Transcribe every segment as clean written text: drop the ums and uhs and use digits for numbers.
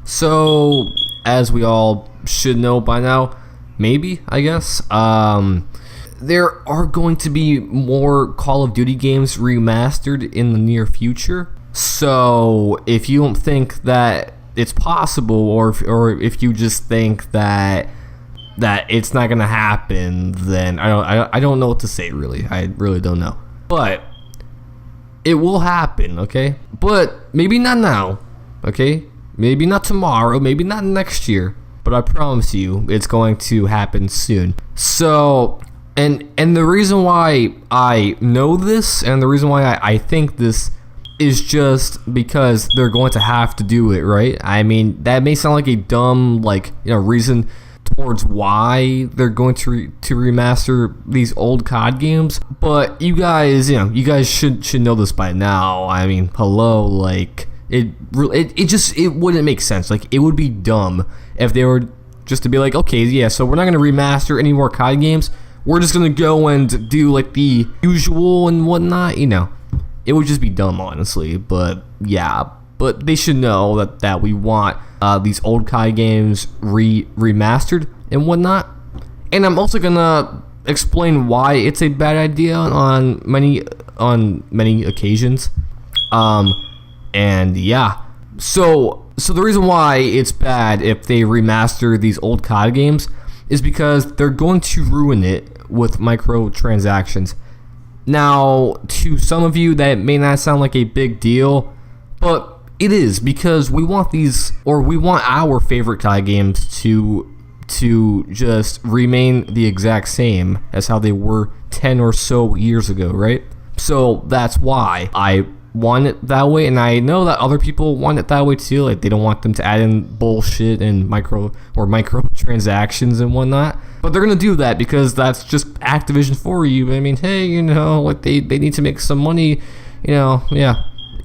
So, as we all should know by now, maybe, I guess, there are going to be more Call of Duty games remastered in the near future. So, if you don't think that it's possible, or if you just think that it's not gonna happen, then I don't know what to say, really. I really don't know. But it will happen, okay? But maybe not now, okay? Maybe not tomorrow, maybe not next year, but I promise you it's going to happen soon. So, and the reason why I know this, and the reason why I think this, is just because they're going to have to do it, right? I mean, that may sound like a dumb, reason towards why they're going to remaster these old COD games, but you guys should know this by now. I mean, hello, like, it wouldn't make sense. Like, it would be dumb if they were just to be like, okay, yeah, so we're not going to remaster any more COD games. We're just going to go and do, like, the usual and whatnot, It would just be dumb, honestly. But, yeah. But they should know that we want these old COD games remastered and whatnot. And I'm also going to explain why it's a bad idea on many occasions. And yeah, so the reason why it's bad if they remaster these old COD games is because they're going to ruin it with microtransactions. Now, to some of you, that may not sound like a big deal, but it is, because we want our favorite COD games to just remain the exact same as how they were 10 or so years ago, right? So that's why I want it that way, and I know that other people want it that way too. Like, they don't want them to add in bullshit and microtransactions and whatnot. But they're gonna do that because that's just Activision for you. I mean, hey, like, they need to make some money, yeah.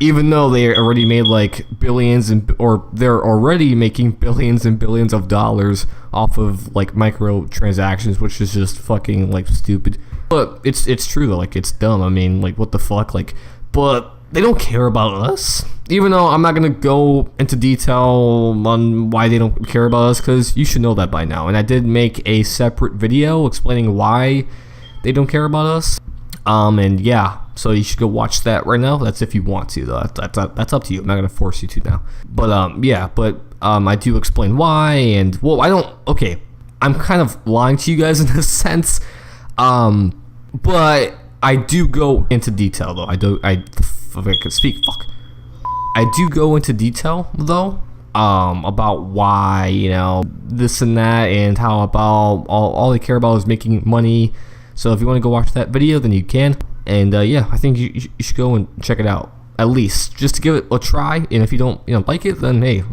Even though they already made like billions or they're already making billions and billions of dollars off of like microtransactions, which is just fucking like stupid. But it's true though. Like, it's dumb. I mean, like, what the fuck? Like, but they don't care about us. Even though I'm not gonna go into detail on why they don't care about us, because you should know that by now. And I did make a separate video explaining why they don't care about us. And yeah, so you should go watch that right now. That's if you want to, though. That's up to you. I'm not gonna force you to now. But yeah, but I do explain why, and well, I don't. Okay, I'm kind of lying to you guys in a sense. But I do go into detail though. If I could speak, fuck. I do go into detail though, about why, this and that, and how about all they care about is making money. So if you want to go watch that video, then you can. And yeah, I think you should go and check it out, at least just to give it a try. And if you don't like it, then hey,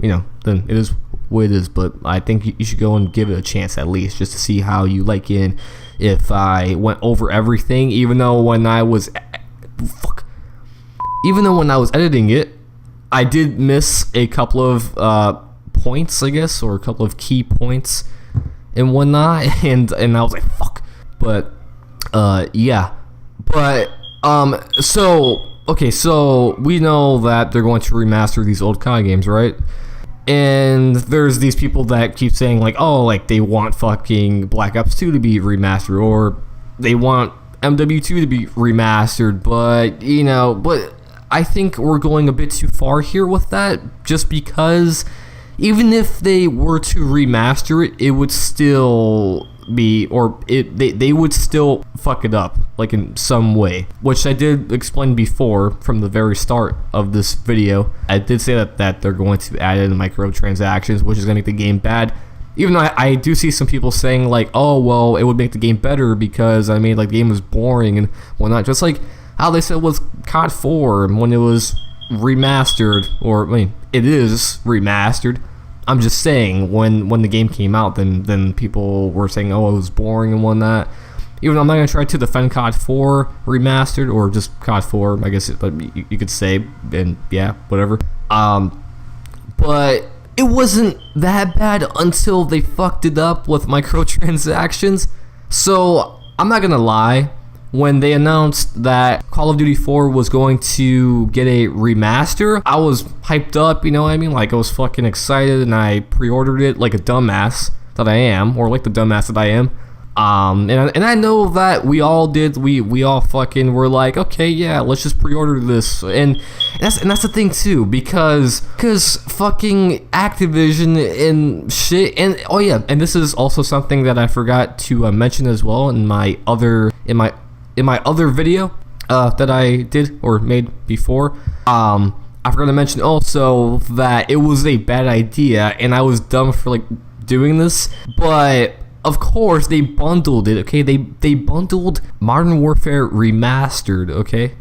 then it is what it is. But I think you should go and give it a chance, at least, just to see how you like it. And if I went over everything, even though when I was editing it, I did miss a couple of points, I guess, or a couple of key points and whatnot, and I was like, fuck. But yeah, but so we know that they're going to remaster these old COD games, right? And there's these people that keep saying like, oh, like, they want fucking Black Ops 2 to be remastered, or they want MW2 to be remastered, but I think we're going a bit too far here with that, just because even if they were to remaster it, it would still be, they would still fuck it up, like, in some way, which I did explain before from the very start of this video. I did say that they're going to add in microtransactions, which is going to make the game bad. Even though I do see some people saying like, oh, well, it would make the game better because, I mean, like, the game was boring and whatnot, just like how they said was COD 4 when it was remastered, or, I mean, it is remastered. I'm just saying, when the game came out, then people were saying, oh, it was boring and whatnot. Even though I'm not going to try to defend COD 4 remastered, or just COD 4, I guess, but you could say, and yeah, whatever. But it wasn't that bad until they fucked it up with microtransactions. So, I'm not going to lie. when they announced that Call of Duty 4 was going to get a remaster, I was hyped up, you know what I mean? Like, I was fucking excited, and I pre-ordered it like a dumbass that I am, or like the dumbass that I am. And I know that we all did. We all fucking were like, okay, yeah, let's just pre-order this, and that's the thing too, because fucking Activision and shit, and oh yeah, and this is also something that I forgot to mention as well in my other video that I did or made before. I forgot to mention also that it was a bad idea, and I was dumb for like doing this, but of course they bundled it. Okay, they bundled Modern Warfare Remastered, okay,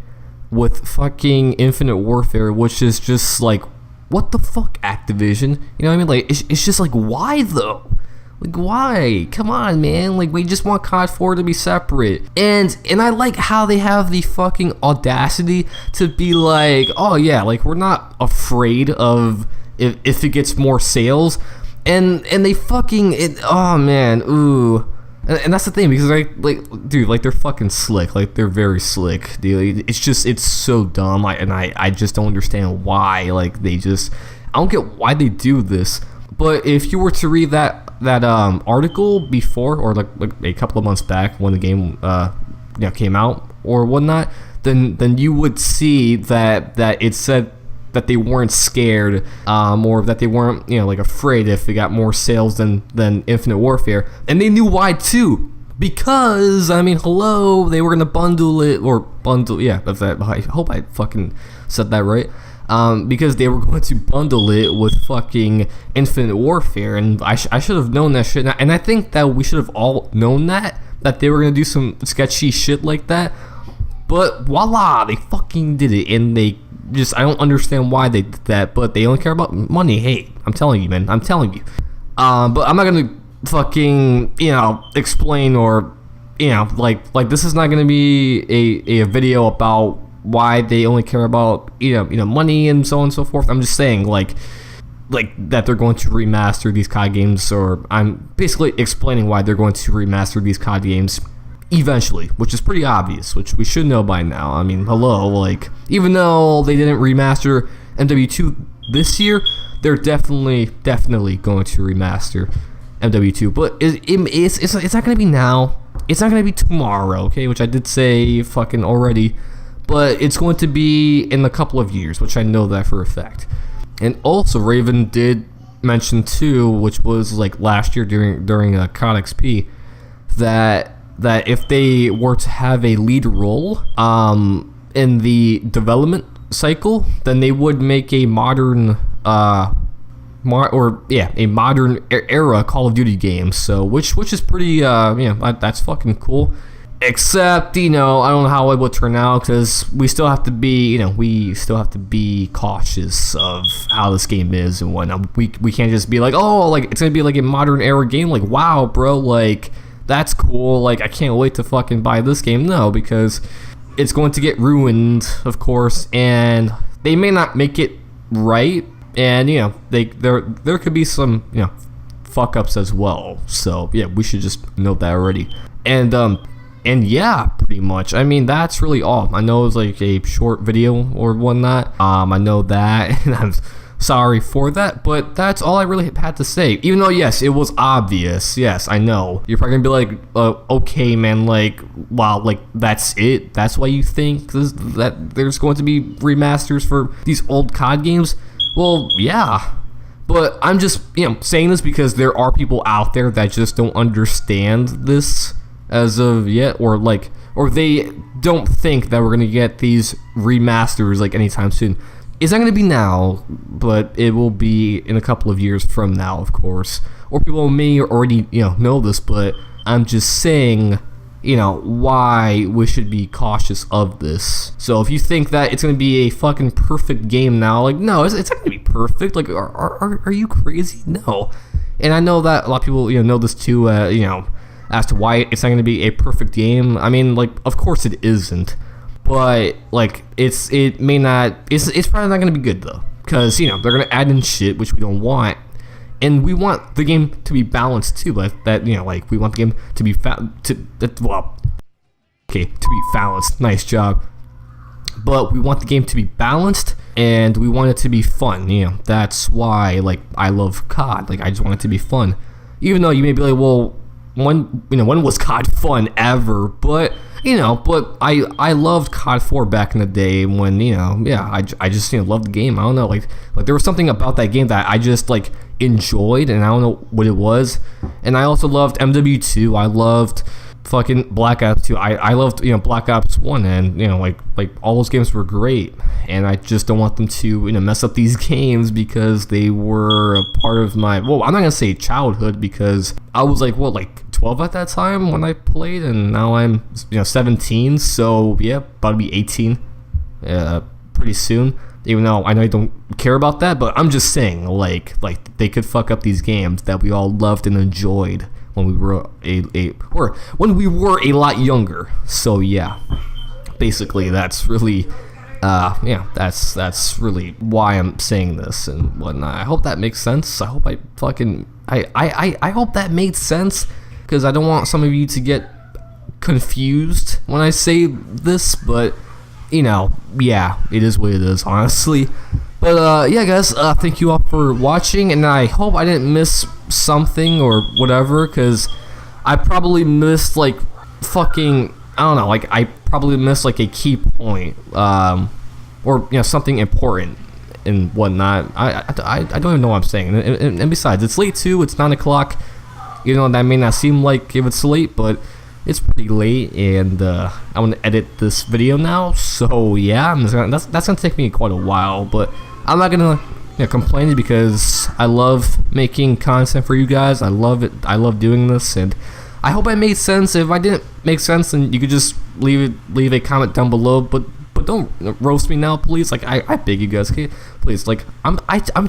with fucking Infinite Warfare, which is just like, what the fuck, Activision? You know what I mean? Like, it's just like, why though? Like, why? Come on, man. Like, we just want COD 4 to be separate. And I like how they have the fucking audacity to be like, oh yeah, like, we're not afraid of if it gets more sales. And they fucking, oh man, ooh. And that's the thing, because dude, like, they're fucking slick. Like, they're very slick, dude. It's so dumb. I just don't understand why. Like, I don't get why they do this. But if you were to read that article before, or like a couple of months back when the game came out or whatnot, then you would see that it said that they weren't scared, or that they weren't, like, afraid if they got more sales than Infinite Warfare, and they knew why too, because I mean, hello, they were gonna bundle it, I hope I fucking said that right. Because they were going to bundle it with fucking Infinite Warfare, and I should have known that shit, and I think that we should have all known that they were gonna do some sketchy shit like that, but voila, they fucking did it, and I don't understand why they did that, but they only care about money. Hey, I'm telling you, man, I'm telling you. But I'm not gonna fucking, explain, or, like this is not gonna be a video about why they only care about money and so on and so forth. I'm just saying like that they're going to remaster these COD games, or I'm basically explaining why they're going to remaster these COD games eventually, which is pretty obvious, which we should know by now. I mean, hello, like, even though they didn't remaster MW2 this year, they're definitely going to remaster MW2, but it's not going to be now, it's not going to be tomorrow, okay, which I did say fucking already, but it's going to be in a couple of years, which I know that for a fact. And also, Raven did mention too, which was like last year during COD XP, that if they were to have a lead role in the development cycle, then they would make a modern modern era Call of Duty game. So which is pretty that's fucking cool. Except, I don't know how it would turn out, because we still have to be, cautious of how this game is and whatnot. We can't just be like, oh, like, it's gonna be like a modern era game, like, wow, bro, like, that's cool, like, I can't wait to fucking buy this game. No, because it's going to get ruined, of course, and they may not make it right, and, there could be some, fuck ups as well. So, yeah, we should just note that already. And yeah, pretty much. I mean, that's really all. I know it's like a short video or whatnot. I know that, and I'm sorry for that, but that's all I really had to say. Even though, yes, it was obvious. Yes, I know. You're probably gonna be like, okay, man, like, wow, like, that's it? That's why you think that there's going to be remasters for these old COD games? Well, yeah. But I'm just, saying this because there are people out there that just don't understand this as of yet, or they don't think that we're gonna get these remasters like anytime soon. It's not gonna be now, but it will be in a couple of years from now, of course. Or people may already know this, but I'm just saying why we should be cautious of this. So if you think that it's gonna be a fucking perfect game now, like, no, it's not gonna be perfect. Like, are you crazy? No. And I know that a lot of people know this too. As to why it's not going to be a perfect game. I mean, like, of course it isn't, but like, it's probably not going to be good though, because they're going to add in shit which we don't want, and we want the game to be balanced too. But that like, we want the game to be Okay, to be balanced. Nice job. But we want the game to be balanced, and we want it to be fun. You know, that's why, like, I love COD. Like, I just want it to be fun. Even though you may be like, well, when was COD fun ever? But I loved COD 4 back in the day when, I just loved the game. I don't know, like there was something about that game that I just like enjoyed, and I don't know what it was. And I also loved MW2. I loved fucking Black Ops 2. I loved Black Ops 1, and like all those games were great. And I just don't want them to mess up these games because they were a part of my, well, I'm not gonna say childhood, because I was like 12 at that time when I played, and now I'm 17, so yeah, about to be 18 pretty soon. Even though I know you don't care about that, but I'm just saying, like they could fuck up these games that we all loved and enjoyed when we were when we were a lot younger. So yeah, basically that's really that's really why I'm saying this and whatnot. I hope that makes sense. I hope I hope that made sense, because I don't want some of you to get confused when I say this, but yeah, it is what it is, honestly. But yeah, guys, thank you all for watching, and I hope I didn't miss something or whatever, because I probably missed like fucking, I don't know, like I probably missed like a key point, or something important and whatnot. I don't even know what I'm saying. And besides, it's late too. It's 9 o'clock. That may not seem like if it's late, but it's pretty late, and I want to edit this video now. So yeah, that's gonna take me quite a while, but I'm not gonna complain, because I love making content for you guys. I love it. I love doing this, and I hope I made sense. If I didn't make sense, then you could just leave a comment down below. But don't roast me now, please. Like I beg you guys, okay? Please, like I'm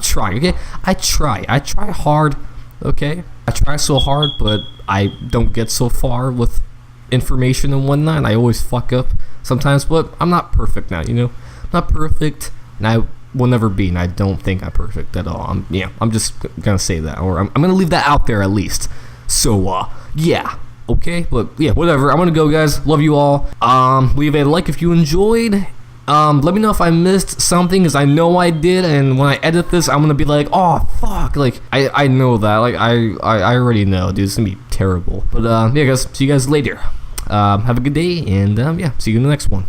trying, okay? I try hard, okay? I try so hard, but I don't get so far with information and whatnot. I always fuck up sometimes, but I'm not perfect now, I'm not perfect, and I will never be, and I don't think I'm perfect at all. I'm just gonna say that, or I'm gonna leave that out there at least. So yeah, okay, but yeah, whatever. I'm gonna go, guys. Love you all. Leave a like if you enjoyed. Let me know if I missed something, because I know I did, and when I edit this, I'm gonna be like, oh fuck, like I know that, like I already know, dude. It's gonna be terrible. But yeah, guys, see you guys later. Have a good day, and yeah, see you in the next one.